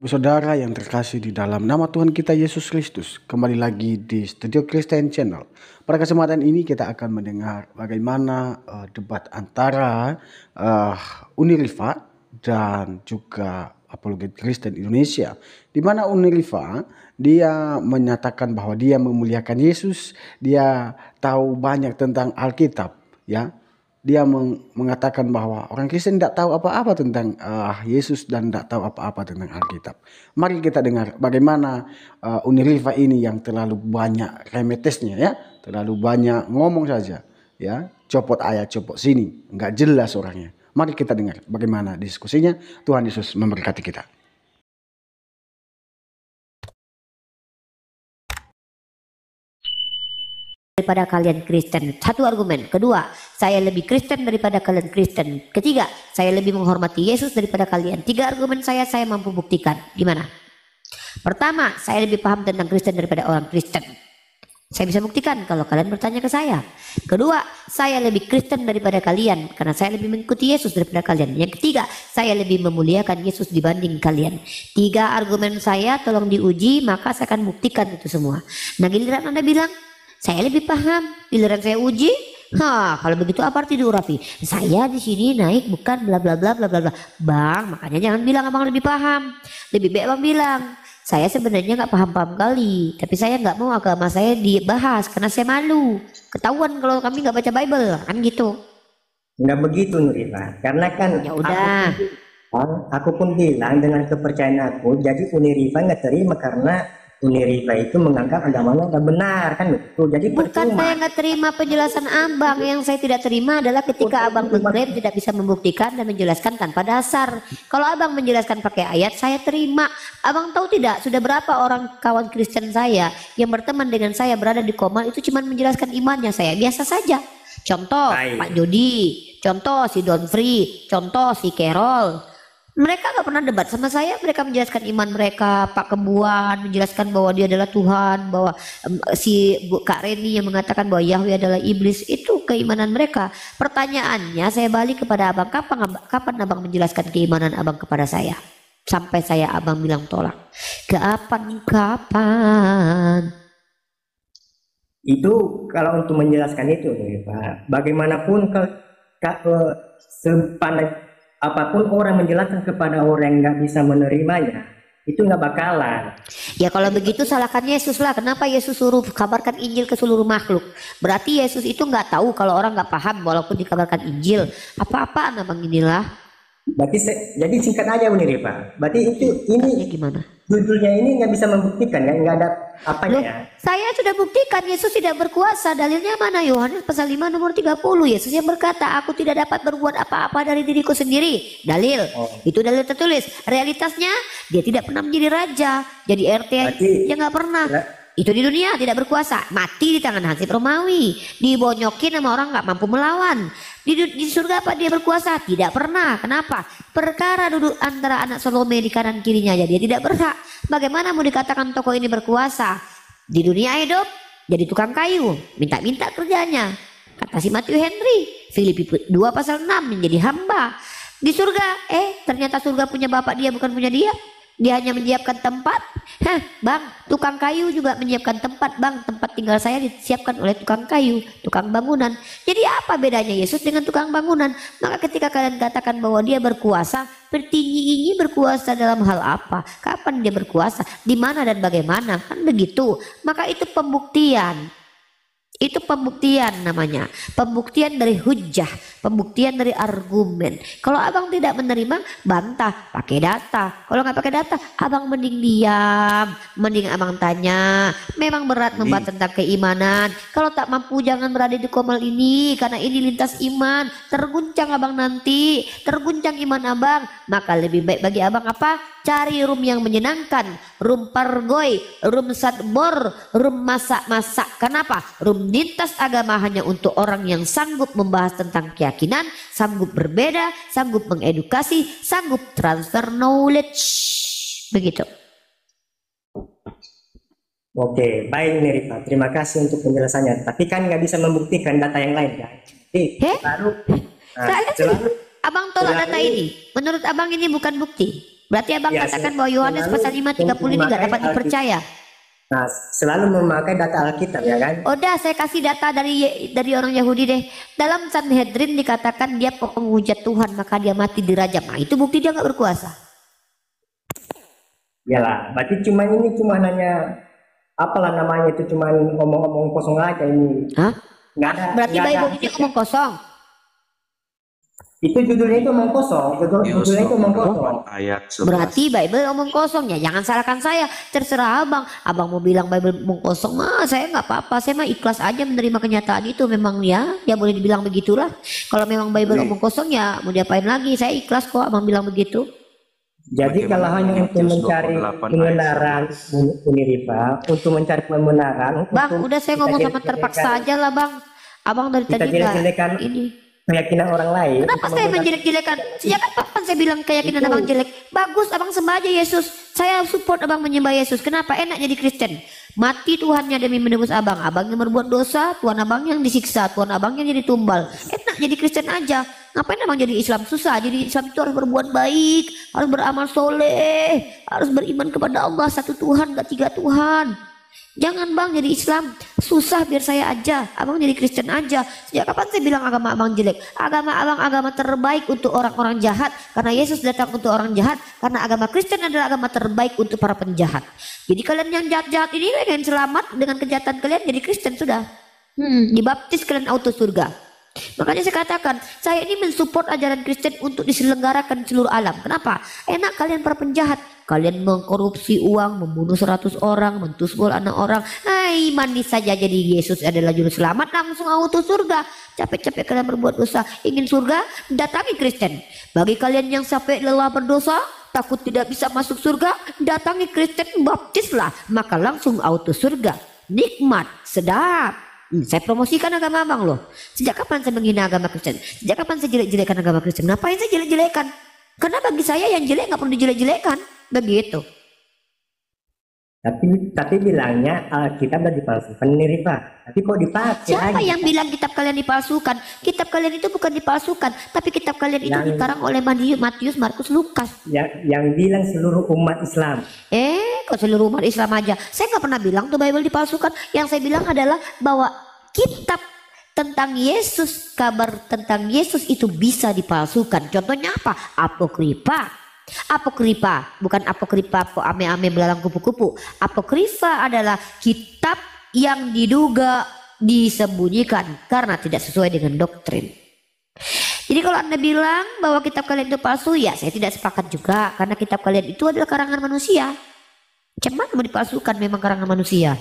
Saudara yang terkasih di dalam nama Tuhan kita Yesus Kristus, kembali lagi di Studio Christian Channel. Pada kesempatan ini kita akan mendengar bagaimana debat antara Uniriva dan juga Apologet Kristen Indonesia, di mana Uniriva dia menyatakan bahwa dia memuliakan Yesus, dia tahu banyak tentang Alkitab, ya. Dia mengatakan bahwa orang Kristen tidak tahu apa-apa tentang Yesus dan tidak tahu apa-apa tentang Alkitab. Mari kita dengar bagaimana Uniriva ini yang terlalu banyak remetesnya, ya, terlalu banyak ngomong saja, ya, copot ayat copot sini, nggak jelas orangnya. Mari kita dengar bagaimana diskusinya. Tuhan Yesus memberkati kita. Daripada kalian Kristen, satu argumen. Kedua, saya lebih Kristen daripada kalian Kristen. Ketiga, saya lebih menghormati Yesus daripada kalian. Tiga argumen saya mampu buktikan. Gimana? Pertama, saya lebih paham tentang Kristen daripada orang Kristen. Saya bisa buktikan kalau kalian bertanya ke saya. Kedua, saya lebih Kristen daripada kalian karena saya lebih mengikuti Yesus daripada kalian. Yang ketiga, saya lebih memuliakan Yesus dibanding kalian. Tiga argumen saya tolong diuji, maka saya akan buktikan itu semua. Nah, giliran Anda bilang saya lebih paham, giliran saya uji, kalau begitu apa arti diurapi? Saya di sini naik bukan bla bla bla bla bla bla. Bang, makanya jangan bilang abang lebih paham. Lebih baik abang bilang, saya sebenarnya nggak paham-paham kali, tapi saya nggak mau agama saya dibahas karena saya malu. Ketahuan kalau kami nggak baca Bible, kan gitu. Nggak begitu Nurila, karena kan Ya udah. Aku pun bilang dengan kepercayaan aku, jadi Uniriva nggak terima karena Uniriva itu menganggap agamanya nggak benar, kan begitu. Jadi Bukan saya nggak terima penjelasan abang, yang saya tidak terima adalah ketika abang mengklaim tidak bisa membuktikan dan menjelaskan tanpa dasar. Kalau abang menjelaskan pakai ayat, saya terima. Abang tahu tidak, sudah berapa orang kawan Kristen saya yang berteman dengan saya berada di Komal itu cuma menjelaskan imannya, saya biasa saja. Contoh Pak Jody, contoh si Don Free, contoh si Carol. Mereka nggak pernah debat sama saya. Mereka menjelaskan iman mereka. Pak Kebuan menjelaskan bahwa dia adalah Tuhan, bahwa si Kak Reni yang mengatakan bahwa Yahweh adalah iblis. Itu keimanan mereka. Pertanyaannya saya balik kepada abang, kapan abang menjelaskan keimanan abang kepada saya sampai saya abang bilang tolak? Kapan itu kalau untuk menjelaskan itu Pak, bagaimanapun sepandai apapun orang menjelaskan kepada orang yang nggak bisa menerimanya, itu nggak bakalan. Ya kalau begitu salahkan Yesus lah. Kenapa Yesus suruh kabarkan Injil ke seluruh makhluk? Berarti Yesus itu nggak tahu kalau orang nggak paham walaupun dikabarkan Injil. Apa-apaan abang inilah. Berarti jadi singkat aja ini Pak. Berarti ini gimana? Judulnya ini nggak bisa membuktikan, nggak ada apanya. Loh, saya sudah buktikan Yesus tidak berkuasa. Dalilnya mana? Yohanes pasal 5 nomor 30. Yesus yang berkata, aku tidak dapat berbuat apa-apa dari diriku sendiri. Dalil. Itu dalil tertulis. Realitasnya dia tidak pernah menjadi raja, jadi RT yang nggak pernah. Itu di dunia tidak berkuasa, mati di tangan Hansip Romawi, dibonyokin sama orang nggak mampu melawan. Di surga apa dia berkuasa? Tidak pernah. Kenapa? Perkara duduk antara anak Salome di kanan kirinya aja dia tidak berhak. Bagaimana mau dikatakan tokoh ini berkuasa? Di dunia hidup jadi tukang kayu, minta-minta kerjanya. Kata si Matthew Henry, Filipi 2 pasal 6 menjadi hamba. Di surga, ternyata surga punya bapak dia bukan punya dia. Dia hanya menyiapkan tempat. Bang, tukang kayu juga menyiapkan tempat. Bang, tempat tinggal saya disiapkan oleh tukang kayu, tukang bangunan. Jadi apa bedanya Yesus dengan tukang bangunan? Maka ketika kalian katakan bahwa dia berkuasa, bertinggi-tinggi berkuasa dalam hal apa? Kapan dia berkuasa? Di mana dan bagaimana? Kan begitu. Maka itu pembuktian. Itu pembuktian namanya. Pembuktian dari hujah, pembuktian dari argumen. Kalau abang tidak menerima, bantah pakai data. Kalau nggak pakai data, abang mending diam, mending abang tanya. Memang berat membahas tentang keimanan. Kalau tak mampu jangan berada di Komal ini, karena ini lintas iman. Terguncang abang nanti, terguncang iman abang. Maka lebih baik bagi abang apa? Cari room yang menyenangkan, room pargoy, room sadbor, room masak-masak. Kenapa? Room lintas agama hanya untuk orang yang sanggup membahas tentang keyakinan, sanggup berbeda, sanggup mengedukasi, sanggup transfer knowledge. Begitu. Oke, baik nih Rifa. Terima kasih untuk penjelasannya. Tapi kan nggak bisa membuktikan data yang lain kan? Baru. Abang tolak data ini. Menurut abang ini bukan bukti. Berarti abang Ya, katakan bahwa Yohanes selalu pasal 5:30 ini nggak dapat memakai dipercaya. Nah, selalu memakai data Alkitab ya kan. Udah saya kasih data dari orang Yahudi deh. Dalam Sanhedrin dikatakan dia penghujat Tuhan maka dia mati dirajam. Nah itu bukti dia nggak berkuasa. Yalah, berarti cuma hanya apalah namanya itu, cuma ngomong-ngomong kosong aja ini. Hah? Nggak ada. Berarti nggak ada. Bible ini omong kosong. Itu judulnya itu omong kosong. Judulnya itu omong kosong. Ayat 11. Berarti Bible omong kosong ya. Jangan salahkan saya. Terserah abang. Abang mau bilang Bible omong kosong mah saya nggak apa-apa. Saya mah ikhlas aja menerima kenyataan itu. Memang ya boleh dibilang begitulah. Kalau memang Bible omong kosong ya mau diapain lagi. Saya ikhlas kok abang bilang begitu. Jadi kalau hanya untuk mencari kebenaran, Unirifa, untuk mencari kebenaran. Bang, udah saya ngomong sama terpaksa aja lah bang. Abang dari kita tadi jelek-jelekan ini. keyakinan orang lain. Kenapa saya menjelek-jelekan? Sejak kapan saya bilang keyakinan abang jelek? Bagus, abang sembah aja Yesus. Saya support abang menyembah Yesus. Kenapa? Enak jadi Kristen. Mati Tuhannya demi menebus abang. Abang yang berbuat dosa, Tuhan abang yang disiksa, Tuhan abang yang jadi tumbal. Enak jadi Kristen aja. Ngapain abang jadi Islam? Susah. Jadi Islam itu harus berbuat baik, harus beramal soleh, harus beriman kepada Allah satu Tuhan, gak tiga Tuhan. Jangan bang jadi Islam susah, biar saya aja. Abang jadi Kristen aja. Sejak kapan saya bilang agama abang jelek? Agama abang agama terbaik untuk orang-orang jahat, karena Yesus datang untuk orang jahat. Karena agama Kristen adalah agama terbaik untuk para penjahat. Jadi kalian yang jahat-jahat ini pengen selamat dengan kejahatan kalian, jadi Kristen sudah. Dibaptis kalian auto surga. Makanya saya katakan, saya ini mensupport ajaran Kristen untuk diselenggarakan di seluruh alam. Kenapa? Enak kalian para penjahat. Kalian mengkorupsi uang, membunuh 100 orang, mentusbol anak orang. Hai, manis saja jadi Yesus adalah juru selamat, langsung auto surga. Capek-capek kalian berbuat dosa, ingin surga, datangi Kristen. Bagi kalian yang capek lelah berdosa, takut tidak bisa masuk surga, datangi Kristen, baptislah, maka langsung auto surga. Nikmat, sedap. Saya promosikan agama abang loh. Sejak kapan saya menghina agama Kristen? Sejak kapan saya jelek-jelekan agama Kristen? Ngapain saya jelek-jelekan? Karena bagi saya yang jelek nggak perlu dijelek-jelekan. Begitu. Tapi bilangnya Alkitab udah dipalsukan nih Rifa. Tapi kok dipakai Siapa lagi? yang bilang kitab kalian dipalsukan? Kitab kalian itu bukan dipalsukan, tapi kitab kalian itu dikarang oleh Matius, Markus, Lukas. Yang bilang seluruh umat Islam. Kok seluruh umat Islam aja? Saya nggak pernah bilang tuh Bible dipalsukan. Yang saya bilang adalah bahwa kitab tentang Yesus, kabar tentang Yesus itu bisa dipalsukan. Contohnya apa? Apokrifa. Apokrifa, bukan apokrifa kok ame-ame belalang kupu-kupu. Apokrifa adalah kitab yang diduga disembunyikan karena tidak sesuai dengan doktrin. Jadi kalau Anda bilang bahwa kitab kalian itu palsu, ya saya tidak sepakat juga, karena kitab kalian itu adalah karangan manusia. Cuman mau dipalsukan, memang karangan manusia.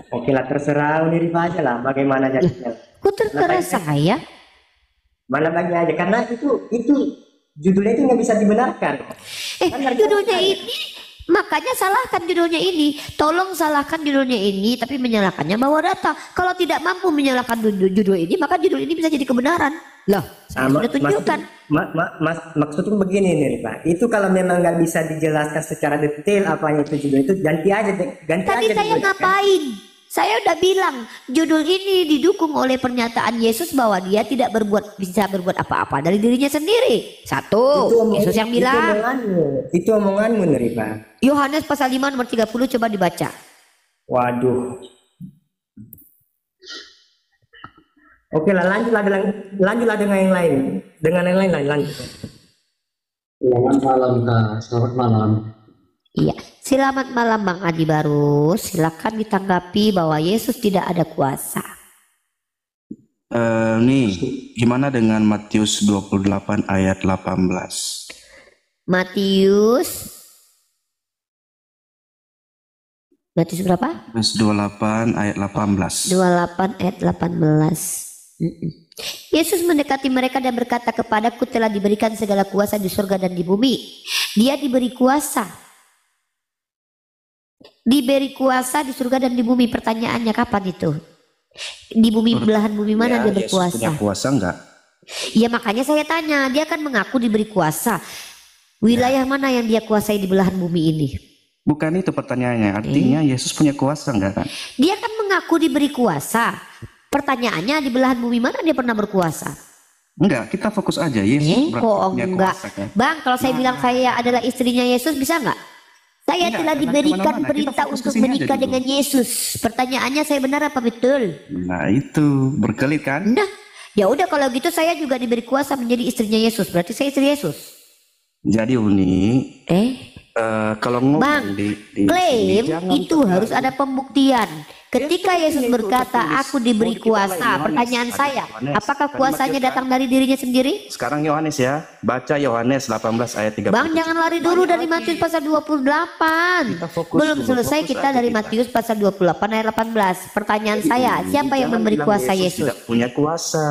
Oke lah, terserah Unirifa aja lah bagaimana jadinya. Kok terserah saya? Mana bagi aja, karena itu judulnya itu nggak bisa dibenarkan. Judulnya ini, makanya salahkan judulnya ini. Tolong salahkan judulnya ini, tapi menyalahkannya bawa data. Kalau tidak mampu menyalahkan judul ini, maka judul ini bisa jadi kebenaran. Loh, saya sudah tunjukkan. Maksudku begini nih Pak, itu kalau memang nggak bisa dijelaskan secara detail apanya itu judul itu, ganti aja deh. Tadi saya ngapain? Saya udah bilang judul ini didukung oleh pernyataan Yesus bahwa dia tidak bisa berbuat apa-apa dari dirinya sendiri. Satu, Yesus yang bilang. Itu omonganmu nih Pak. Yohanes pasal 5 nomor 30 coba dibaca. Waduh. Oke lah, lanjutlah dengan yang lain. Lanjut. Selamat malam Kak, selamat malam. Iya, selamat malam Bang Adi Barus. Silakan ditanggapi bahwa Yesus tidak ada kuasa. Nih, gimana dengan Matius 28 ayat 18? Matius berapa? Matius 28 ayat 18. 28 ayat 18. Yesus mendekati mereka dan berkata, kepadaku telah diberikan segala kuasa di surga dan di bumi. Dia diberi kuasa. Diberi kuasa di surga dan di bumi. Pertanyaannya kapan itu? Di bumi, belahan bumi mana dia berkuasa? Yesus punya kuasa enggak? Ya makanya saya tanya, dia kan mengaku diberi kuasa. Wilayah mana yang dia kuasai di belahan bumi ini? Bukan itu pertanyaannya. Artinya Yesus punya kuasa enggak kan? Dia kan mengaku diberi kuasa. Pertanyaannya, di belahan bumi mana dia pernah berkuasa? Enggak, kita fokus aja. Yesus berarti Kok punya enggak? kuasa kan? Bang, kalau saya bilang saya adalah istrinya Yesus, bisa nggak? Saya Enggak, telah jangan diberikan kemana-mana. Kita perintah fokus ke untuk sini aja menikah dulu. dengan Yesus. Pertanyaannya saya benar apa betul? Nah itu berkelit kan? Nah, ya udah kalau gitu saya juga diberi kuasa menjadi istrinya Yesus. Berarti saya istri Yesus. Jadi Uni, kalau ngomong Bang, di klaim sini, jangan itu harus ada pembuktian. Ketika Yesus berkata, "Aku diberi kuasa," pertanyaan saya, apakah kuasanya datang dari dirinya sendiri? Sekarang Yohanes ya, baca Yohanes 18 ayat 30. Bang, jangan lari dulu dari Matius pasal 28. Kita fokus Belum dulu, selesai fokus kita aja dari kita. Matius pasal 28 ayat 18. Pertanyaan saya, siapa yang Jangan memberi bilang kuasa Yesus? tidak punya kuasa.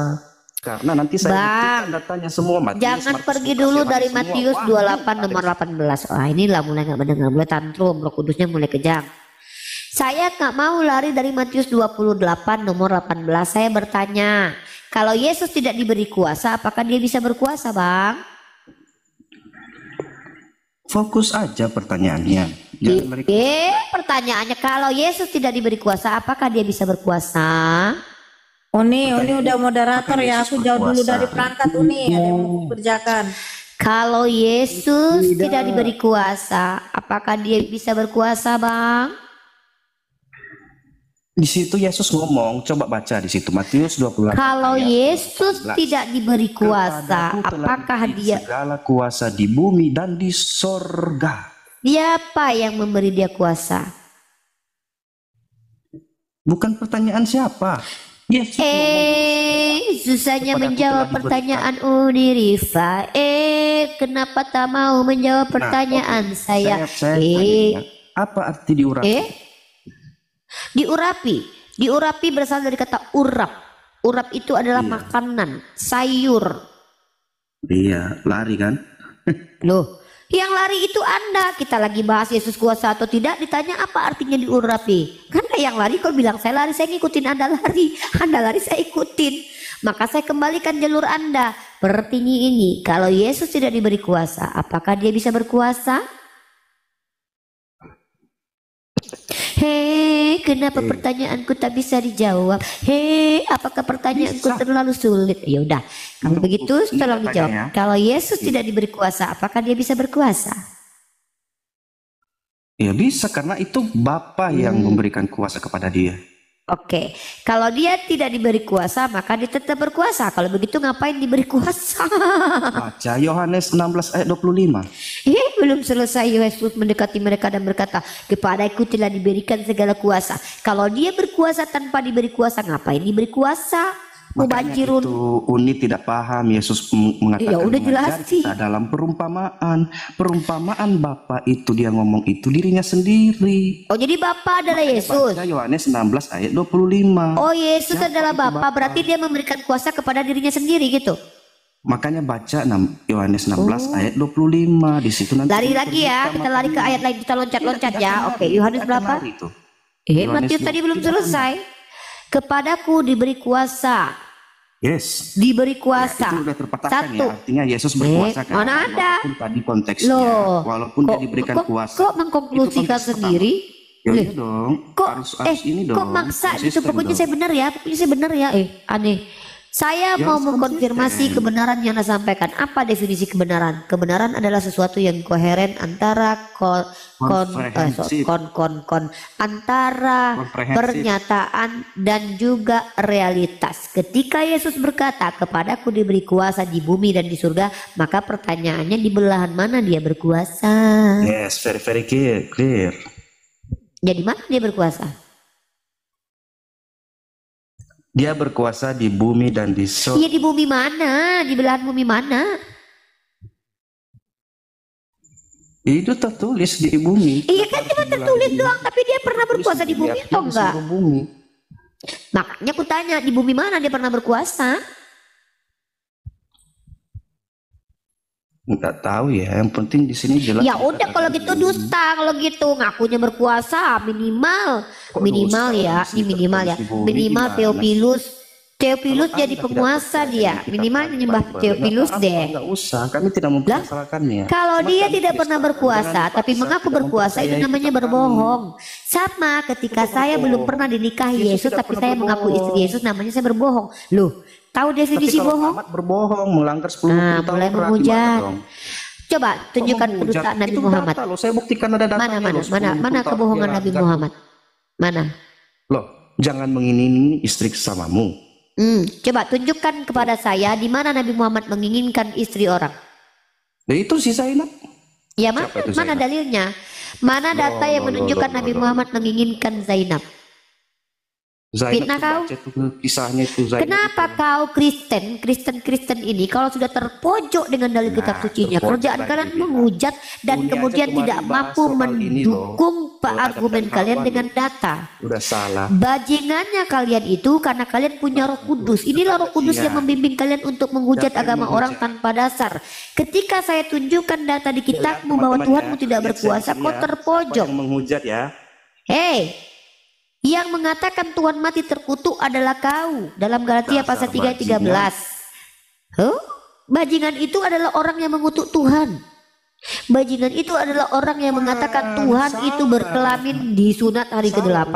Karena nanti saya Bang, buktikan datanya semua. Matius, Jangan Markus, pergi Lukas, dulu Yohanes dari semua. Matius Wah, 28 ada nomor 18. Wah, inilah mulai nggak mendengar, mulai tantrum, Roh Kudusnya mulai kejang. Saya nggak mau lari dari Matius 28 nomor 18. Saya bertanya, kalau Yesus tidak diberi kuasa, apakah dia bisa berkuasa, Bang? Fokus aja pertanyaannya. Jangan beri- Pertanyaannya, kalau Yesus tidak diberi kuasa, apakah dia bisa berkuasa? Uni udah moderator ya, aku jauh dulu dari perangkat Uni, ada yang mau kerjakan. Kalau Yesus tidak diberi kuasa, apakah dia bisa berkuasa, Bang? Di situ Yesus ngomong, coba baca di situ Matius 28. Kalau ayat Yesus 14. tidak diberi kuasa, Kepadaku telah apakah diberi dia segala kuasa di bumi dan di sorga. siapa yang memberi dia kuasa? Bukan pertanyaan siapa. Yesus Susahnya Kepadaku menjawab telah pertanyaan Uni Rifa. Kenapa tak mau menjawab pertanyaan saya? saya tanya, apa arti diurapi? Diurapi berasal dari kata urap. Urap itu adalah makanan, sayur. Iya, lari kan? Loh, yang lari itu Anda. Kita lagi bahas Yesus kuasa atau tidak, ditanya apa artinya diurapi. Karena yang lari kalau bilang saya lari, saya ngikutin Anda lari. Anda lari, saya ikutin. Maka saya kembalikan jalur Anda. Pertanyaan ini, kalau Yesus tidak diberi kuasa, apakah dia bisa berkuasa? Kenapa pertanyaanku tak bisa dijawab? Apakah pertanyaanku terlalu sulit? Ya udah, kalau begitu tolong dijawab. Kalau Yesus tidak diberi kuasa, apakah dia bisa berkuasa? Ya bisa, karena itu Bapa yang memberikan kuasa kepada dia. Oke, kalau dia tidak diberi kuasa, maka dia tetap berkuasa. Kalau begitu ngapain diberi kuasa? Baca Yohanes 16 ayat 25. Belum selesai Yesus mendekati mereka dan berkata, kepadaku telah diberikan segala kuasa. Kalau dia berkuasa tanpa diberi kuasa, ngapain diberi kuasa? Makanya Mubanjirun. itu Uni tidak paham. Yesus mengatakan Ya udah mengajari jelasin. kita dalam perumpamaan Bapa itu, dia ngomong itu dirinya sendiri. Oh, jadi Bapa adalah Yesus. Baca Yohanes 16 ayat 25. Oh, Yesus Siapa adalah itu Bapa, Bapa? berarti dia memberikan kuasa kepada dirinya sendiri gitu. Makanya baca Yohanes 16 ayat 25. Di situ nanti Lari lagi ya, kita lari ke ayat lain, kita loncat-loncat ya. Oke, Yohanes berapa? Matius tadi belum selesai. Kepadaku diberi kuasa. Yes. Diberi kuasa. Itu udah terpatahkan Satu. ya. Artinya Yesus berkuasa kan. Mana ada? Walaupun tadi konteksnya, Loh, walaupun dia diberikan kuasa. Kok mengkonklusikan Itu konteks sendiri? Ya Loh, iya dong. Kok harus ini dong. kok maksa gitu? Konsisten Pokoknya dong. saya benar ya, pokoknya saya benar ya. Aneh. Saya Ya, mau harus mengkonfirmasi konsisten. kebenaran yang Anda sampaikan. Apa definisi kebenaran? Kebenaran adalah sesuatu yang koheren antara Komprehensif. antara Komprehensif. pernyataan dan juga realitas. Ketika Yesus berkata, kepadaku diberi kuasa di bumi dan di surga, maka pertanyaannya di belahan mana dia berkuasa? Yes, very clear. Jadi mana dia berkuasa? Dia berkuasa di bumi dan di surga. Iya, di bumi mana? Di belahan bumi mana? Itu tertulis di bumi. Iya kan cuma tertulis doang, tapi dia pernah berkuasa di bumi atau enggak? Bumi. Makanya aku tanya, di bumi mana dia pernah berkuasa? Enggak tahu ya, yang penting di sini jelas. Ya udah kalau gitu dusta, kalau gitu ngakunya berkuasa minimal Kok minimal dusta? ya, Di ini sini minimal ya, tertulis di bumi minimal gimana? Theophilus Kalau jadi Anda penguasa tidak dia, percaya, minimal kita menyembah Bible. Theophilus Nggak deh. apa-apa, nggak usah, kami tidak mempermasalahkannya. Kalau Cuma dia kami tidak pernah Kristen, berkuasa jangan tapi dipaksa, mengaku tidak berkuasa, itu mempercayai namanya kita kami. berbohong. Sama ketika Itu saya berbohong. belum pernah dinikahi Yesus Yesus tidak tapi pernah saya mengaku berbohong. istri Yesus, namanya saya berbohong. Loh, Tahu Tapi definisi kalau bohong? Muhammad berbohong, melanggar 10 Nah, tahun mulai gimana menghujat. dong? Coba tunjukkan Menghujat? kedutaan Nabi Itu Muhammad. data loh, saya buktikan ada datanya Mana loh, 10 mana tahun kebohongan dia Nabi langgar. Muhammad? Mana? Loh, jangan mengingini istri sesamamu. Coba tunjukkan kepada saya di mana Nabi Muhammad menginginkan istri orang. Nah, itu si Zainab. Ya Siapa itu mana Zainab? dalilnya? Mana data yang menunjukkan Nabi Muhammad menginginkan Zainab? Zainab Fitnah tuh kau? baca tuh kisahnya itu Zainab. Kenapa kau Kristen ini kalau sudah terpojok dengan dalil kitab sucinya, terpojok kerjaan lagi kalian bilang. menghujat dan Dunia kemudian aja kemarin tidak bahas mampu soal ini loh. mendukung Soal Adam argumen dan kalian Hawa dengan loh. data. Udah salah. Bajingannya kalian itu karena kalian punya Roh Kudus. Inilah Roh Kudus yang membimbing kalian untuk menghujat Siapa yang agama orang menghujat? tanpa dasar. Ketika saya tunjukkan data di kitabmu bahwa Teman-teman Tuhanmu ya, tidak lihat berkuasa, sendiri kau ya, siapa terpojok. yang menghujat ya. Hei, yang mengatakan Tuhan mati terkutuk adalah kau dalam Galatia Dasar pasal 3 ayat 13. Bajingan itu adalah orang yang mengutuk Tuhan. Bajingan itu adalah orang yang mengatakan Tuhan itu berkelamin di sunat hari ke-8.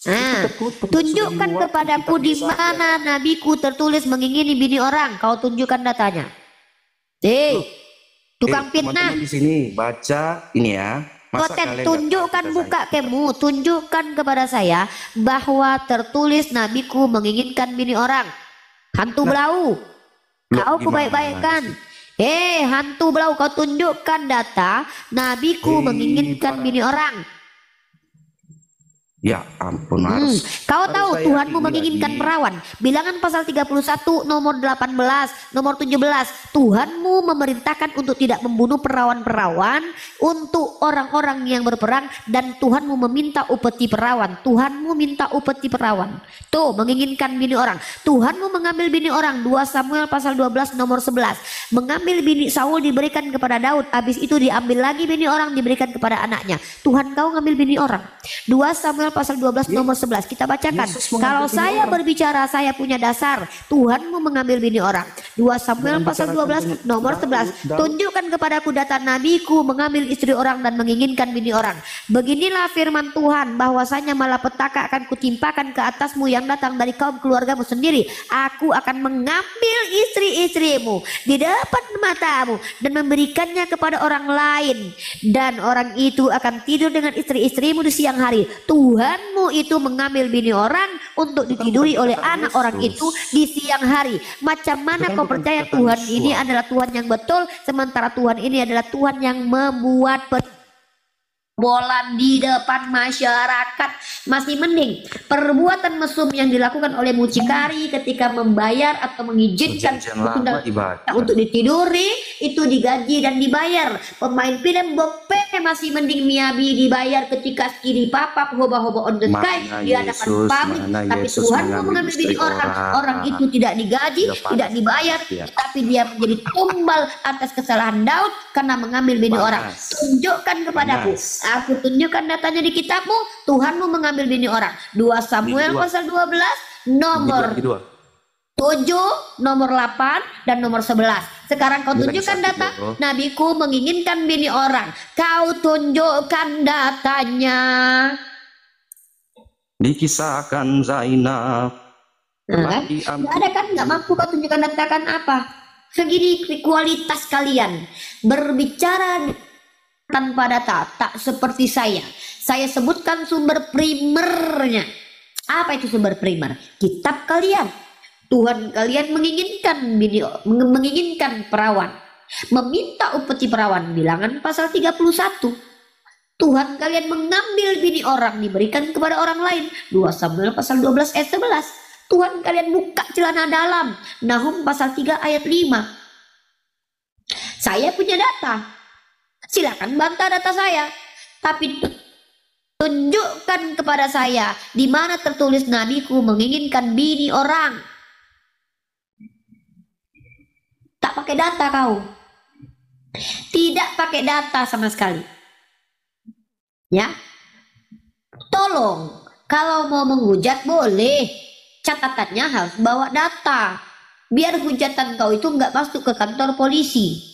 Nah, tunjukkan kepadaku di mana nabiku tertulis mengingini bini orang. Kau tunjukkan datanya. Tukang fitnah. Teman-teman di sini baca ini ya. Masa Kotet, kalian tunjukkan nggak buka kemu, tunjukkan kepada saya bahwa tertulis nabiku menginginkan bini orang. Hantu belau, kau kubaik-baikkan. Hantu belau, kau tunjukkan data nabiku menginginkan bini orang. Ya ampun, harus. Kau tahu saya Tuhanmu ini menginginkan lagi. perawan. Bilangan pasal 31 nomor 18, nomor 17. Tuhanmu memerintahkan untuk tidak membunuh perawan-perawan untuk orang-orang yang berperang, dan Tuhanmu meminta upeti perawan. Tuhanmu minta upeti perawan. Tuh, menginginkan bini orang. Tuhanmu mengambil bini orang. 2 Samuel pasal 12 nomor 11. Mengambil bini Saul diberikan kepada Daud. Habis itu diambil lagi bini orang diberikan kepada anaknya. Tuhan kau ngambil bini orang. 2 Samuel pasal 12 nomor 11 kita bacakan. Kalau saya berbicara saya punya dasar. Tuhanmu mengambil bini orang. 2 Samuel pasal 12 nomor 11. Tunjukkan kepadaku data nabiku mengambil istri orang dan menginginkan bini orang. Beginilah firman Tuhan, bahwasanya malapetaka akan kutimpakan ke atasmu yang datang dari kaum keluargamu sendiri. Aku akan mengambil istri-istrimu di depan matamu dan memberikannya kepada orang lain, dan orang itu akan tidur dengan istri-istrimu di siang hari. Tuhanmu itu mengambil bini orang untuk ditiduri oleh anak orang itu di siang hari. Macam mana kau percaya Tuhan ini adalah Tuhan yang betul, sementara Tuhan ini adalah Tuhan yang membuat bolan di depan masyarakat? Masih mending perbuatan mesum yang dilakukan oleh mucikari ketika membayar atau mengizinkan untuk ditiduri itu digaji dan dibayar. Pemain film Bope masih mending Miyabi dibayar ketika kiri papak hoba-hoba on the sky di hadapan publik. Tapi Tuhan mau mengambil bini orang itu tidak digaji, tidak dibayar, tapi dia menjadi tumbal atas kesalahan Daud karena mengambil bini orang. Tunjukkan kepadaku. Aku tunjukkan datanya di kitabmu. Tuhanmu mengambil bini orang. 2 Samuel pasal 12 nomor 7, nomor 8 dan nomor 11. Sekarang kau tunjukkan data nabiku menginginkan bini orang. Kau tunjukkan datanya. Dikisahkan Zainab. Nggak ada kan? Nggak mampu kau tunjukkan data kan apa? Segini kualitas kalian berbicara tanpa data, tak seperti saya. Saya sebutkan sumber primernya. Apa itu sumber primer? Kitab kalian. Tuhan kalian menginginkan perawan, meminta upeti perawan. Bilangan pasal 31. Tuhan kalian mengambil bini orang diberikan kepada orang lain. 2 Samuel pasal 12 ayat 11. Tuhan kalian buka celana dalam. Nahum pasal 3 ayat 5. Saya punya data. Silakan bantah data saya, tapi tunjukkan kepada saya di mana tertulis nabiku menginginkan bini orang. Tak pakai data kau. Tidak pakai data sama sekali. Ya. Tolong, kalau mau menghujat boleh. Catatannya harus bawa data. Biar hujatan kau itu nggak masuk ke kantor polisi.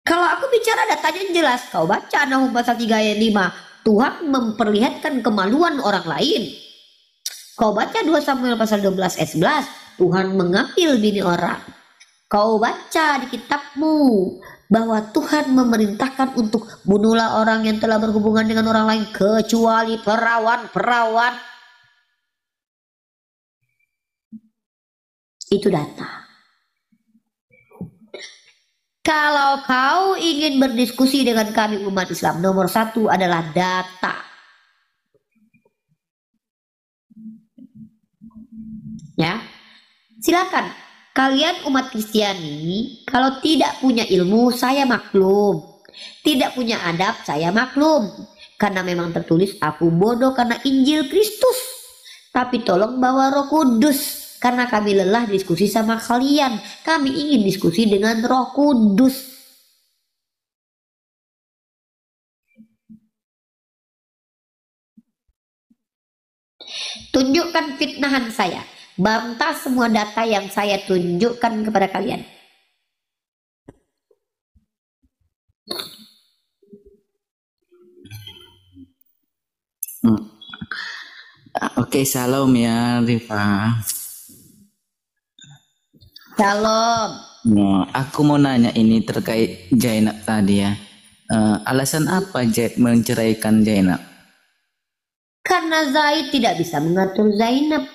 Kalau aku bicara datanya jelas, kau baca Nahum pasal 3 ayat 5. Tuhan memperlihatkan kemaluan orang lain. Kau baca 2 Samuel pasal 12 ayat 11, Tuhan mengambil bini orang. Kau baca di kitabmu bahwa Tuhan memerintahkan untuk bunuhlah orang yang telah berhubungan dengan orang lain kecuali perawan-perawan. Itu data. Kalau kau ingin berdiskusi dengan kami umat Islam, nomor 1 adalah data. Ya, silakan kalian umat Kristiani, kalau tidak punya ilmu saya maklum, tidak punya adab saya maklum, karena memang tertulis aku bodoh karena Injil Kristus, tapi tolong bawa Roh Kudus, karena kami lelah diskusi sama kalian, kami ingin diskusi dengan Roh Kudus. Tunjukkan fitnahan saya, bantah semua data yang saya tunjukkan kepada kalian. Oke, salam ya Rifa. Shalom. Nah, aku mau nanya ini terkait Zainab tadi ya. Alasan apa Zaid menceraikan Zainab? Karena Zaid tidak bisa mengatur Zainab.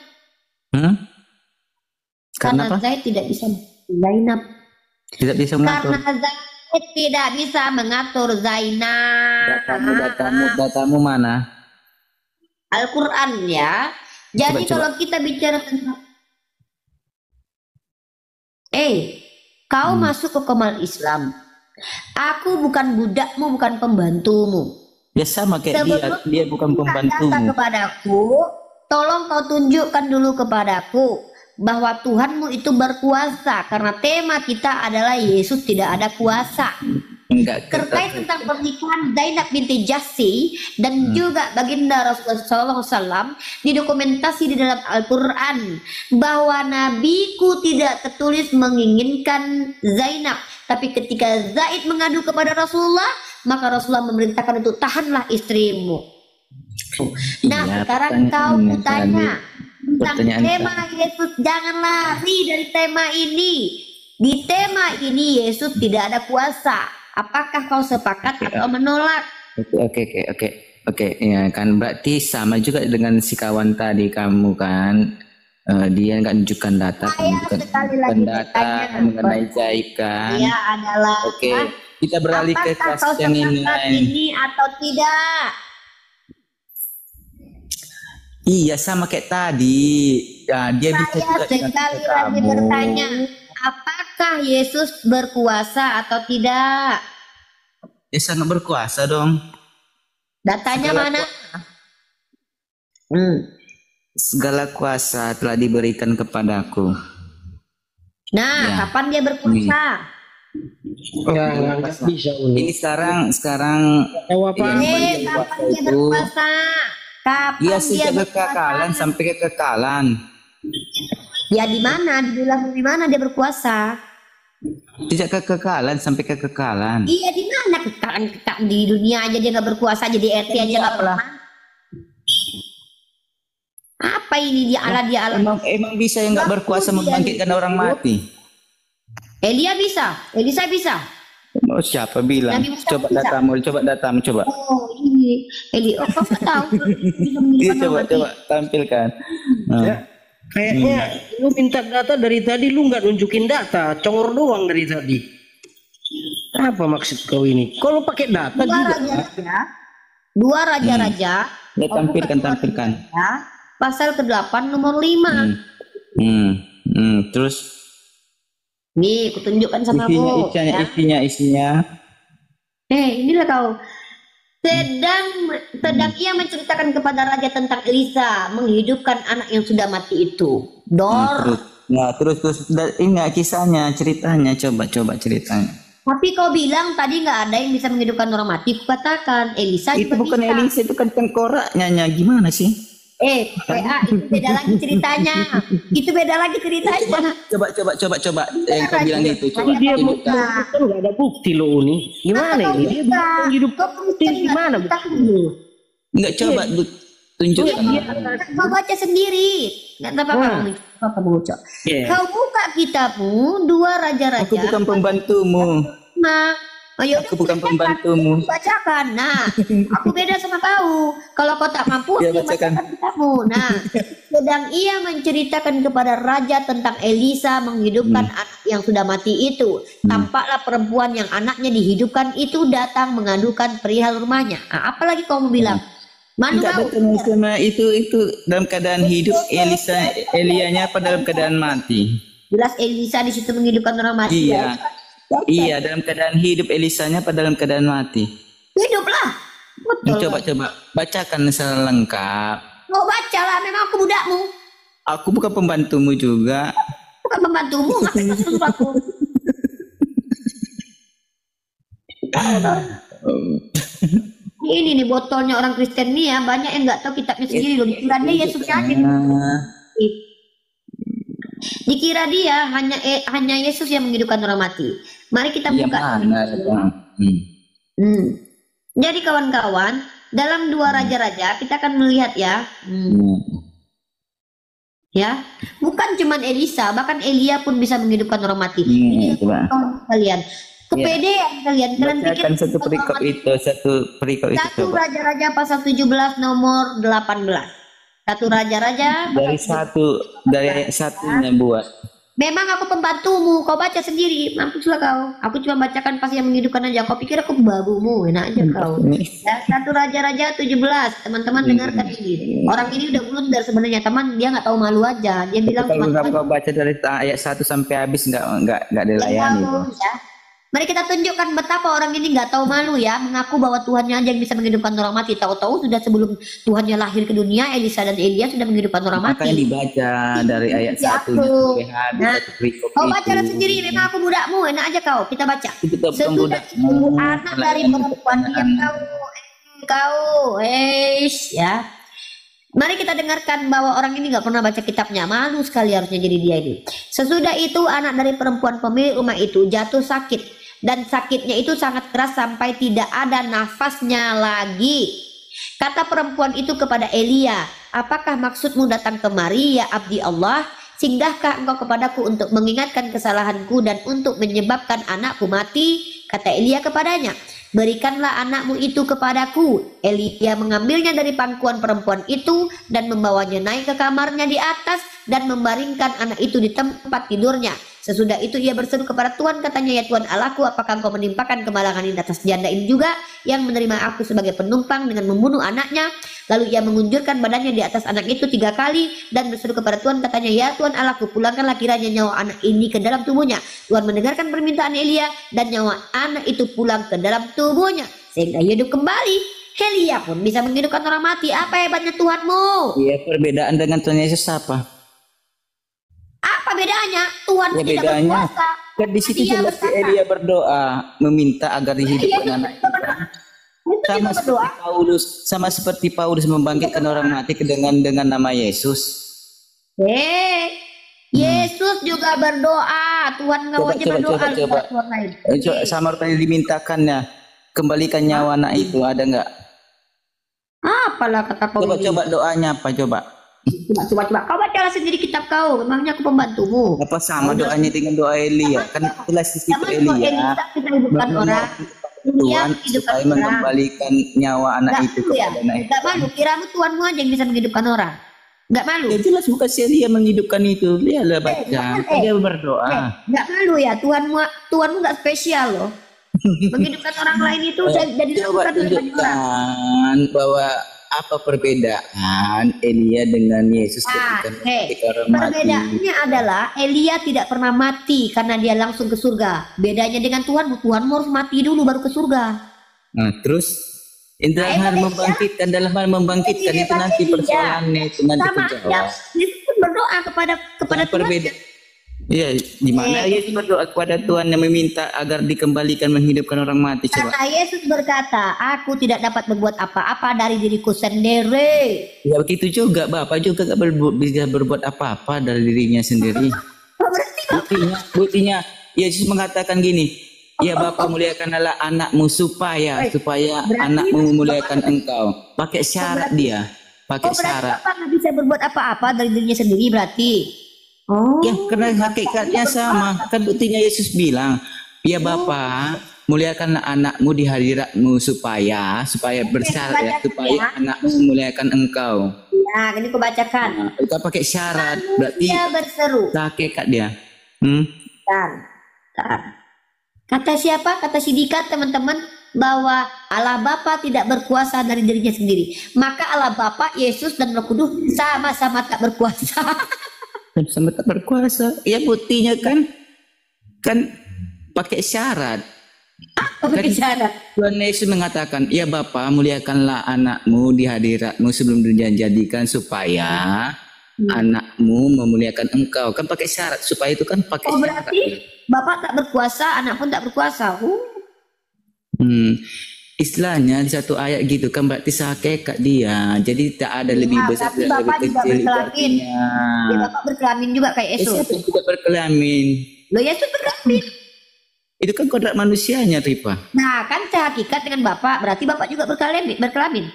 Karena apa? Zaid tidak bisa mengatur Zainab. Tidak bisa mengatur. Karena Zaid tidak bisa mengatur Zainab. Datamu mana? Al-Quran ya. Jadi Coba. kalau kita bicara tentang kau masuk ke komal Islam. Aku bukan budakmu, bukan pembantumu. Ya sama kayak dia bukan pembantumu. Kepadaku, tolong kau tunjukkan dulu kepadaku bahwa Tuhanmu itu berkuasa, karena tema kita adalah Yesus tidak ada kuasa. Enggak. Terkait tentang pernikahan Zainab binti Jahsy dan juga baginda Rasulullah SAW didokumentasi di dalam Al-Quran bahwa nabiku tidak tertulis menginginkan Zainab, tapi ketika Zaid mengadu kepada Rasulullah, maka Rasulullah memerintahkan untuk tahanlah istrimu. Nah, sekarang kau tanya tentang tema Yesus, jangan lari dari tema ini. Di tema ini Yesus tidak ada kuasa. Apakah kau sepakat atau menolak? Oke. Ya kan berarti sama juga dengan si kawan tadi kamu kan. Dia nggak menunjukkan data, menunjukkan data mengenai Zaid kan. Dia adalah. Oke. Kita beralih ke kasus yang ini atau tidak? Iya sama kayak tadi. Ya, dia bisa juga sekali lagi bertanya, apakah Yesus berkuasa atau tidak? Ya sangat berkuasa dong. Datanya mana? Segala kuasa telah diberikan kepadaku. Nah, Ya. kapan dia berkuasa? Nggak bisa Ini sekarang kapan dia berkuasa? Kapan dia dia sejak berkuasa? kekekalan sampai kekekalan. Ya di mana? Dibilang di mana dia berkuasa? Sejak kekekalan sampai kekekalan. Iya di mana? Kekekalan di dunia aja dia nggak berkuasa, jadi RT aja nggak pernah. Apa ini dia Allah Emang bisa yang nggak berkuasa membangkitkan orang mati? Elia bisa, Elisa bisa. Oh, siapa bilang? Nabi Musa Coba bisa. datamu coba. Oh ini Eli, oh kamu tahu? Iya coba tampilkan. Ya, kayaknya lu minta data dari tadi, lu nggak nunjukin data, congor doang dari tadi. Apa maksud kau ini? Kalau pakai data Dua raja-raja. Ya tampilkan. Ya, pasal ke-8 nomor 5. Terus Nih, kutunjukkan sama kamu. isinya. Inilah kau. Sedang ia menceritakan kepada raja tentang Elisa menghidupkan anak yang sudah mati itu. Terus ingat kisahnya, ceritanya, coba ceritanya. Tapi kau bilang tadi nggak ada yang bisa menghidupkan orang mati. Kukatakan Elisa Itu juga bukan bisa. Elisa, itu kan tengkoraknya, gimana sih? PA itu beda lagi ceritanya. Itu beda lagi ceritanya. Coba. Yang kau bilang itu, coba dia tunjukkan. kan nggak ada bukti lo ini. Gimana ini? Dia bilang hidup bukti gimana bukti? Enggak, tunjukkan. Kau baca sendiri. Nggak apa-apa kamu Ucok. Kau buka kitabmu 2 Raja-Raja. Aku bukan pembantumu. Nah, ayo Aku bukan pembantumu. bacakan. Nah, aku beda sama kau. Kalau kau tak mampu, Ya, aku bacakan. bacakan kitabmu. Nah, sedang ia menceritakan kepada raja tentang Elisa menghidupkan anak yang sudah mati itu. Tampaklah perempuan yang anaknya dihidupkan itu datang mengadukan perihal rumahnya. Nah, apalagi kau mau bilang? Mana Enggak mau? datang sama itu dalam keadaan hidup, Elianya apa dalam keadaan mati? Jelas Elisa di situ menghidupkan orang mati. Iya. Iya, dalam keadaan hidup Elisanya apa dalam keadaan mati? Hiduplah. Betul. Coba bacakan selengkap. Mau baca lah, memang aku budakmu. Aku bukan pembantumu juga. Bukan pembantumu, ngapain kau suruh aku? Ini nih botolnya orang Kristen nih ya, banyak yang nggak tahu kitabnya sendiri loh. Dikira dia Yesus aja. Dikira dia hanya Yesus yang menghidupkan orang mati. Mari kita Yang buka. mana? Jadi kawan-kawan, dalam 2 Raja-Raja kita akan melihat ya. Ya, bukan cuman Elisa, bahkan Elia pun bisa menghidupkan orang mati. Ini Coba. kalian kepedean kalian pikir Bacakan satu perikop itu, Satu coba. Raja-Raja pasal 17 nomor 18. Satu Raja-Raja Dari ayat 1-nya buat. memang aku pembantumu, kau baca sendiri, mampuslah kau. Aku cuma bacakan pas yang menghidupkan aja. Kau pikir aku babumu, enak aja kau. Ya, 1 Raja-Raja 17, teman-teman dengarkan ini. Orang ini udah blunder sebenarnya, teman, dia nggak tahu malu aja. Dia bilang Kalau teman-teman, kau baca dari ayat 1 sampai habis nggak dilayani. ya. Mari kita tunjukkan betapa orang ini nggak tahu malu ya, mengaku bahwa Tuhannya aja yang bisa menghidupkan orang mati. Tahu-tahu sudah sebelum Tuhannya lahir ke dunia, Elisa dan Elia sudah menghidupkan orang Makanya mati. dibaca dari ayat 1 sampai habis Nah, satu perikop kau baca itu. sendiri, memang aku budakmu, enak aja kau. Kita baca. Itu bukan Sesudah budak. itu anak dari perempuan yang kau, ya. Mari kita dengarkan bahwa orang ini nggak pernah baca kitabnya, malu sekali harusnya jadi dia ini. Sesudah itu anak dari perempuan pemilik rumah itu jatuh sakit. Dan sakitnya itu sangat keras sampai tidak ada nafasnya lagi. Kata perempuan itu kepada Elia, apakah maksudmu datang kemari ya abdi Allah? Singgahkah engkau kepadaku untuk mengingatkan kesalahanku dan untuk menyebabkan anakku mati? Kata Elia kepadanya, berikanlah anakmu itu kepadaku. Elia mengambilnya dari pangkuan perempuan itu dan membawanya naik ke kamarnya di atas dan membaringkan anak itu di tempat tidurnya. Sesudah itu ia berseru kepada Tuhan, katanya, ya Tuhan Allahku, apakah engkau menimpakan kemalangan ini atas janda ini juga yang menerima aku sebagai penumpang dengan membunuh anaknya? Lalu ia mengunjurkan badannya di atas anak itu 3 kali dan berseru kepada Tuhan, katanya, ya Tuhan Allahku, pulangkanlah kiranya nyawa anak ini ke dalam tubuhnya. Tuhan mendengarkan permintaan Elia dan nyawa anak itu pulang ke dalam tubuhnya sehingga hidup kembali. Elia pun bisa menghidupkan orang mati. Apa hebatnya Tuhanmu? Iya, perbedaan dengan Tuhan Yesus apa? Apa bedanya? Tuhan Ya, tidak bedanya berkuasa. kan di situ Dia jelas berkata, Elia berdoa meminta agar dihidupkan Iya, anak itu kita. Itu Sama juga berdoa. seperti Paulus, membangkitkan orang mati dengan nama Yesus. Yesus juga berdoa. Tuhan nggak wajib berdoa. Coba. Tuhan lain. Sama tadi dimintakannya kembalikan nyawa anak itu, ada nggak? Apalah kata Paulus. Coba doanya apa coba? Coba. Kau bacalah sendiri kitab kau. Memangnya aku pembantumu. Apa sama doanya dengan doa Elia? Kan jelas di situ Zaman doa Elia Elisa kita hidupkan orang. Tuhan supaya mengembalikan nyawa anak itu kepada anak itu. Gak malu. Kiramu Tuhanmu aja yang bisa menghidupkan orang. Gak malu. Ya jelas bukan si Elia menghidupkan itu. Dia lah baca. Dia berdoa. Gak malu ya. Tuhanmu gak spesial loh. Menghidupkan orang lain itu jadi Coba tunjukkan bahwa apa perbedaan Elia dengan Yesus ketika orang mati. Perbedaannya adalah Elia tidak pernah mati karena dia langsung ke surga. Bedanya dengan Tuhanmu harus mati dulu baru ke surga. Nah, terus dalam hal membangkitkan itu nanti persoalannya itu nanti terjawab. Yesus pun berdoa kepada Tuhan. Iya, gimana Yesus berdoa kepada Tuhan yang meminta agar dikembalikan menghidupkan orang mati? Coba. Karena Yesus berkata, aku tidak dapat berbuat apa-apa dari diriku sendiri. Ya begitu juga, Bapak juga gak bisa berbuat apa-apa dari dirinya sendiri. Buktinya Yesus mengatakan gini, ya Bapak muliakanlah anakmu supaya anakmu memuliakan engkau. Pakai syarat dia. pakai Oh, berarti syarat. Bapak nggak bisa berbuat apa-apa dari dirinya sendiri berarti. Oh. Ya, karena hakikatnya sama. Kan buktinya Yesus bilang, ya Bapa, muliakanlah anakmu di hadiratmu supaya bersyarat ya, supaya anakmu memuliakan engkau. Nah, ini aku bacakan. Nah, kita pakai syarat, berarti Dia berseru. hakikat dia. Bentar. Kata siapa? Kata Sidikat, teman-teman, bahwa Allah Bapa tidak berkuasa dari dirinya sendiri. Maka Allah Bapa, Yesus dan Roh Kudus sama-sama tak berkuasa. Sama tak berkuasa. Ya buktinya kan pakai syarat. Pakai syarat. Tuhan Yesus mengatakan, ya Bapa, muliakanlah anakmu di hadiratmu sebelum dijadikan supaya anakmu memuliakan engkau. Kan pakai syarat, supaya itu kan pakai Oh, syarat. berarti Bapak tak berkuasa, anak pun tak berkuasa. Istilahnya di satu ayat gitu kan berarti sehakikat dia. Jadi tak ada lebih besar tapi dan lebih Bapak juga kecil berkelamin. artinya. Ya, Bapak berkelamin juga kayak Yesus. Siapa yang tidak berkelamin? Lo Yesus berkelamin. Itu kan kodrat manusianya, Ripa. Nah, kan sehakikat dengan Bapak, berarti Bapak juga berkelamin.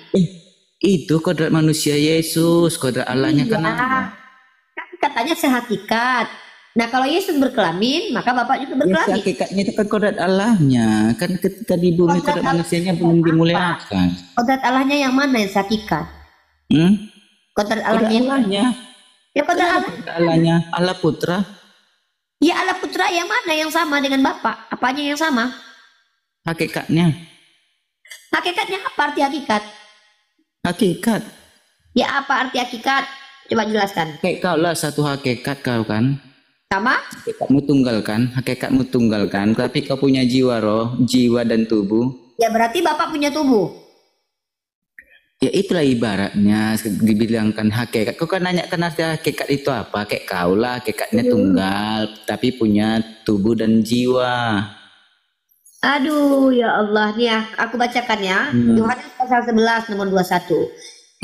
Itu kodrat manusia Yesus, kodrat Allahnya kan Iya. ada. Kan katanya sehakikat. Nah, kalau Yesus berkelamin, maka Bapak juga Ya, berkelamin. hakikatnya itu kan kodrat Allahnya. Kan ketika di bumi kodrat manusianya belum dimuliakan. Kodrat Allahnya yang mana yang sehakikat? Kodrat Kodrat Allahnya yang mana? Allahnya. Ya kodrat Allah. Kodrat Allahnya. Allah Putra. Ya Allah Putra yang mana yang sama dengan Bapak? Apanya yang sama? Hakikatnya. Hakikatnya apa arti hakikat? Hakikat. Ya apa arti hakikat? Coba jelaskan. Kayak kau lah satu hakikat kau kan. Sama? Hakikatmu tunggal kan, tapi kau punya jiwa roh, jiwa dan tubuh. Ya berarti Bapak punya tubuh. Ya itulah ibaratnya dibilangkan hakikat. Kau kan nanya kan arti hakikat itu apa? Kayak kau lah hakikatnya tunggal, tapi punya tubuh dan jiwa. Aduh ya Allah, nih aku bacakan ya. Yohanes pasal 11 nomor 21.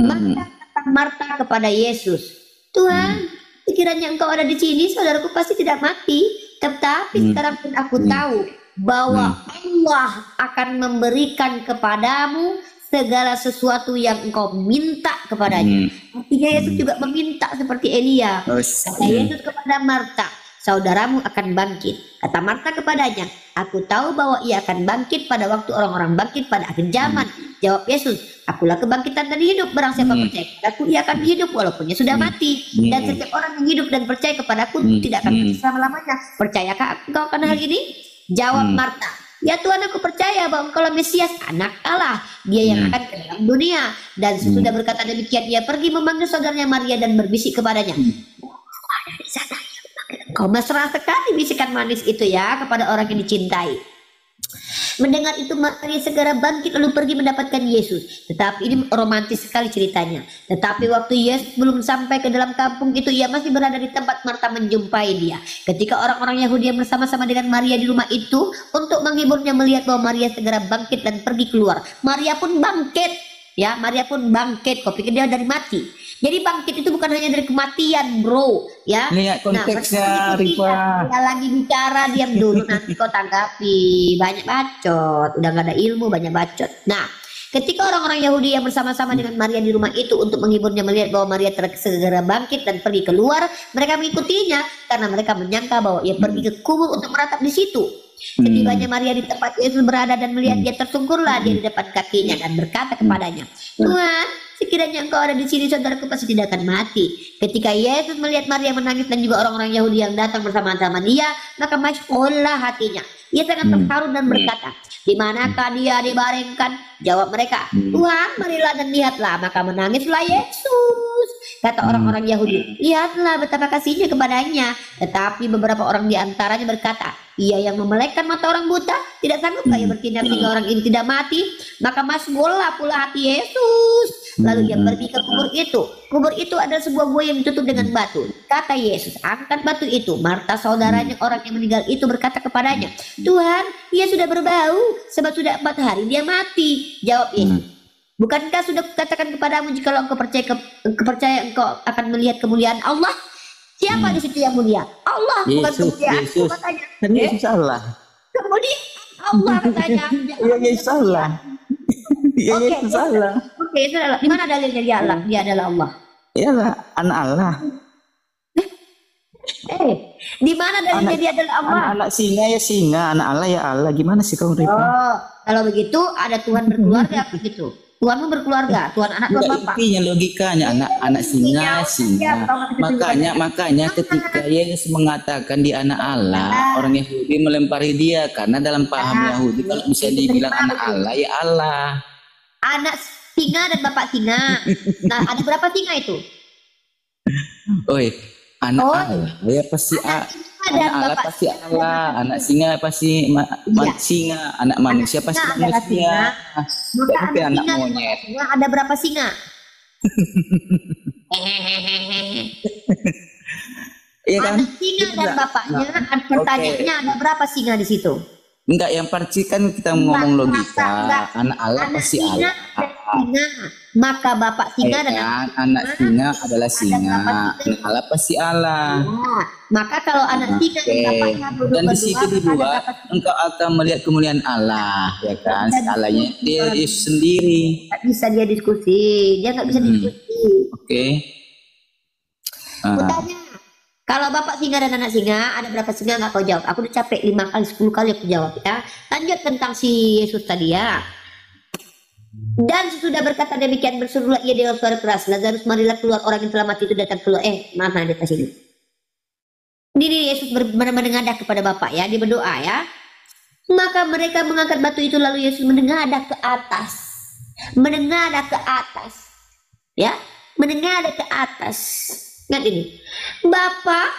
Maka kata Marta kepada Yesus, Tuhan, pikirannya engkau ada di sini, saudaraku pasti tidak mati. Tetapi sekarang pun aku tahu bahwa Allah akan memberikan kepadamu segala sesuatu yang engkau minta kepadanya. Artinya Yesus juga meminta seperti Elia. Kata Yesus kepada Marta, saudaramu akan bangkit. Kata Marta kepadanya, aku tahu bahwa ia akan bangkit pada waktu orang-orang bangkit pada akhir zaman. Jawab Yesus, akulah kebangkitan dan hidup. Barang siapa percaya kepadaku, ia akan hidup walaupun ia sudah mati. Dan setiap orang yang hidup dan percaya kepadaku tidak akan mati selama-lamanya. Percayakah engkau akan hal ini? Jawab Marta, ya Tuhan, aku percaya bahwa engkau Mesias, anak Allah, dia yang akan ke dalam dunia. Dan sesudah berkata demikian, dia pergi memanggil saudaranya Maria dan berbisik kepadanya, ada di sana yang memanggil engkau. Mesra sekali bisikan manis itu ya kepada orang yang dicintai. Mendengar itu Maria segera bangkit lalu pergi mendapatkan Yesus. Tetapi ini romantis sekali ceritanya. Tetapi waktu Yesus belum sampai ke dalam kampung itu, ia masih berada di tempat Marta menjumpai dia. Ketika orang-orang Yahudi yang bersama-sama dengan Maria di rumah itu untuk menghiburnya melihat bahwa Maria segera bangkit dan pergi keluar. Maria pun bangkit. Ya, Maria pun bangkit. Kau pikir dia dari mati? Jadi bangkit itu bukan hanya dari kematian, bro. Ya. Lihat konteksnya, Rifa. Dia lagi bicara, diam dulu nanti kau tanggapi. Banyak bacot, udah gak ada ilmu, banyak bacot. Nah, ketika orang-orang Yahudi yang bersama-sama dengan Maria di rumah itu untuk menghiburnya melihat bahwa Maria segera bangkit dan pergi keluar, mereka mengikutinya karena mereka menyangka bahwa ia pergi ke kubur untuk meratap di situ. Setibanya Maria di tempat Yesus berada dan melihat dia, tersungkurlah dia di depan kakinya dan berkata kepadanya, Tuhan, sekiranya engkau ada di sini, saudaraku pasti tidak akan mati. Ketika Yesus melihat Maria menangis dan juga orang-orang Yahudi yang datang bersama-sama dia, maka masyaAllah hatinya. Ia sangat terharu dan berkata, di manakah dia dibaringkan? Jawab mereka, Tuhan, marilah dan lihatlah. Maka menangislah Yesus. Kata orang-orang Yahudi, lihatlah betapa kasihnya kepadanya. Tetapi beberapa orang di antaranya berkata, ia yang memelekkan mata orang buta, tidak sanggup ia bertindak sehingga orang ini tidak mati. Maka masyaAllah pula hati Yesus. Lalu dia pergi ke kubur itu. Kubur itu adalah sebuah gua yang ditutup dengan batu. Kata Yesus, angkat batu itu. Marta saudaranya orang yang meninggal itu berkata kepadanya, Tuhan, ia sudah berbau, sebab sudah 4 hari dia mati. Jawab Yesus, bukankah sudah kukatakan kepadamu, jikalau engkau percaya engkau akan melihat kemuliaan Allah? Siapa di situ yang mulia? Allah, bukan kemuliaan. Yesus. Katanya. Kan Yesus Allah. Kemudian Allah katanya. Iya, Yesus Allah. Iya, Oke, Yesus Allah. Untuk Oke, itu adalah di mana dalilnya dia Allah? Dia adalah Allah. Iyalah, anak Allah. Di mana dalilnya dia adalah Allah? Anak singa ya singa, anak Allah ya Allah. Gimana sih kamu, Rifa? Oh, kalau begitu ada Tuhan berkeluarga begitu. Tuhanmu berkeluarga, Tuhan anak, Tuhan Enggak, bapak. intinya logikanya anak singa singa. Makanya ketika Yesus mengatakan di anak Allah, orang Yahudi melempari dia karena dalam paham Yahudi kalau bisa dibilang anak Allah ya Allah. Anak singa dan bapak singa. Nah, ada berapa singa itu? Oi, anak Allah ya pasti anak Allah pasti Allah, anak singa pasti singa, anak manusia pasti manusia. Tapi anak monyet. Ada berapa singa? Iya kan? Anak singa dan bapaknya, pertanyaannya ada berapa singa di situ? Enggak, yang pasti kan kita ngomong logika. Anak Allah pasti Allah. Singa, maka bapak singa dan anak singa adalah singa. Anak Allah pasti Allah. Maka kalau anak singa dan bapaknya dan di situ dibuat engkau akan melihat kemuliaan Allah, ya kan? Skalanya dia Yesus sendiri. Nggak bisa dia diskusi, dia nggak bisa diskusi. Oke. Tanya, kalau bapak singa dan anak singa ada berapa singa? Nggak kau jawab. Aku udah capek 5 kali 10 kali aku jawab ya. Lanjut tentang si Yesus tadi ya. Dan sesudah berkata demikian berserulah ia dengan suara keras, Lazarus marilah keluar. Orang yang telah mati itu datang keluar. Mana di atas ini? Ini Yesus menengadah kepada Bapa ya, dia berdoa ya. Maka mereka mengangkat batu itu, lalu Yesus menengadah ke atas. Menengadah ke atas. Ya, menengadah ke atas. Ingat ini. Bapa,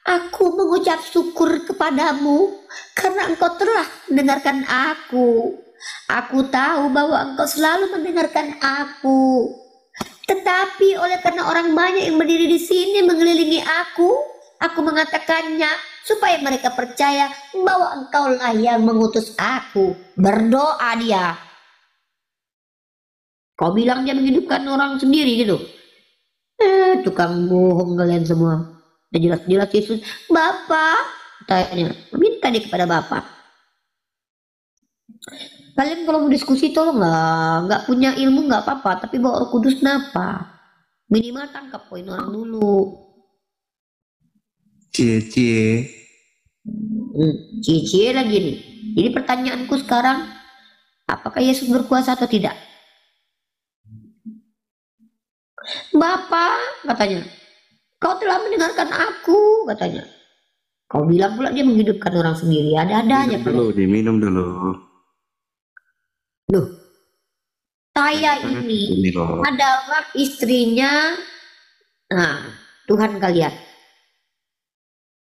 aku mengucap syukur kepadamu karena engkau telah mendengarkan aku. Aku tahu bahwa engkau selalu mendengarkan aku. Tetapi oleh karena orang banyak yang berdiri di sini mengelilingi aku mengatakannya supaya mereka percaya bahwa engkaulah yang mengutus aku. Berdoa dia. Kau bilang dia menghidupkan orang sendiri gitu. Tukang bohong kalian semua. Dan jelas-jelas Yesus, Bapa, tanya, minta dia kepada Bapa. Kalian kalau mau diskusi tolong lah, nggak punya ilmu nggak apa-apa, tapi bawa Roh Kudus napa? Minimal tangkap poin orang dulu. Cie Lagi nih. Jadi pertanyaanku sekarang, apakah Yesus berkuasa atau tidak? Bapak, katanya, kau telah mendengarkan aku, katanya. Kau bilang pula dia menghidupkan orang sendiri, ada-ada aja. Diminum dulu. Loh, saya ini adalah istrinya, nah, Tuhan kalian.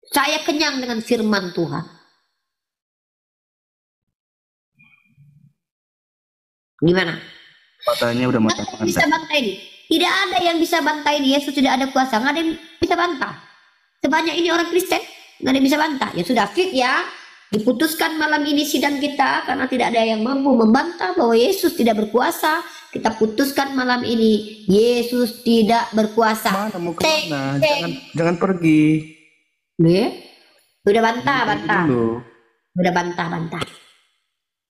Saya kenyang dengan firman Tuhan. Gimana? Matanya udah mata Nggak bisa bantai ini. Tidak ada yang bisa bantai ini. Yesus tidak ada kuasa. Nggak ada yang bisa bantah. Sebanyak ini orang Kristen, nggak ada yang bisa bantah. Ya sudah fit ya. Diputuskan malam ini sidang kita karena tidak ada yang mampu membantah bahwa Yesus tidak berkuasa. Kita putuskan malam ini Yesus tidak berkuasa. Mana mau kemana? Jangan pergi. Udah bantah. Dulu. Udah bantah.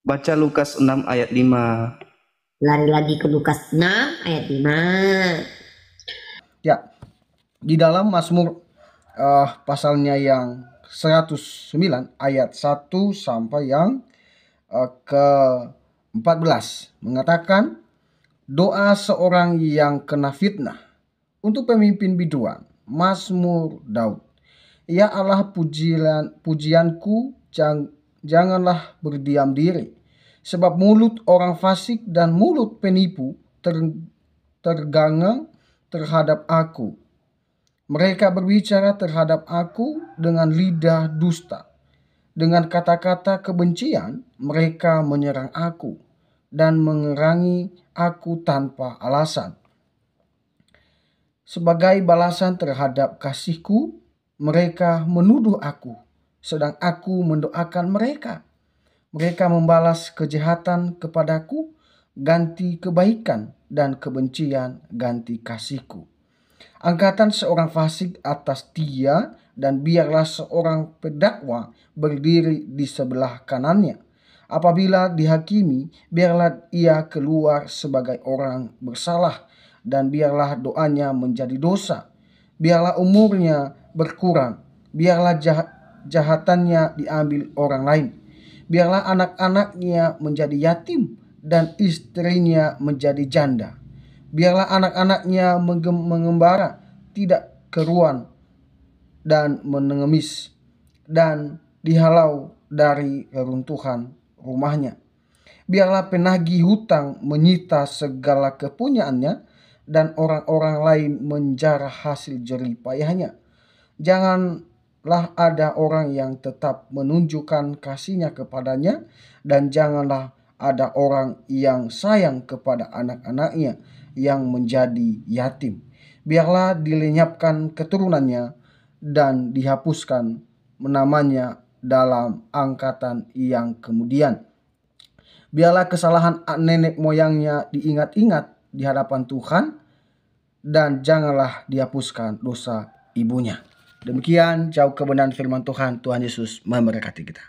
Baca Lukas 6 ayat 5. Lari lagi ke Lukas 6 ayat 5. Ya, di dalam Mazmur pasalnya yang 109 ayat 1 sampai yang ke-14 mengatakan doa seorang yang kena fitnah untuk pemimpin biduan. Mazmur Daud. Ya Allah, pujianku, janganlah berdiam diri, sebab mulut orang fasik dan mulut penipu tergangang terhadap aku. Mereka berbicara terhadap aku dengan lidah dusta. Dengan kata-kata kebencian, mereka menyerang aku dan mengerangi aku tanpa alasan. Sebagai balasan terhadap kasihku, mereka menuduh aku, sedang aku mendoakan mereka. Mereka membalas kejahatan kepadaku, ganti kebaikan, dan kebencian ganti kasihku. Angkatan seorang fasik atas dia, dan biarlah seorang pendakwa berdiri di sebelah kanannya. Apabila dihakimi, biarlah ia keluar sebagai orang bersalah, dan biarlah doanya menjadi dosa. Biarlah umurnya berkurang, biarlah jahatannya diambil orang lain. Biarlah anak-anaknya menjadi yatim, dan istrinya menjadi janda. Biarlah anak-anaknya mengembara, tidak keruan dan mengemis, dan dihalau dari reruntuhan rumahnya. Biarlah penagih hutang menyita segala kepunyaannya, dan orang-orang lain menjarah hasil jerih payahnya. Janganlah ada orang yang tetap menunjukkan kasihnya kepadanya, dan janganlah ada orang yang sayang kepada anak-anaknya yang menjadi yatim. Biarlah dilenyapkan keturunannya, dan dihapuskan namanya dalam angkatan yang kemudian. Biarlah kesalahan nenek moyangnya diingat-ingat di hadapan Tuhan, dan janganlah dihapuskan dosa ibunya. Demikian jauh kebenaran firman Tuhan. Tuhan Yesus memberkati kita.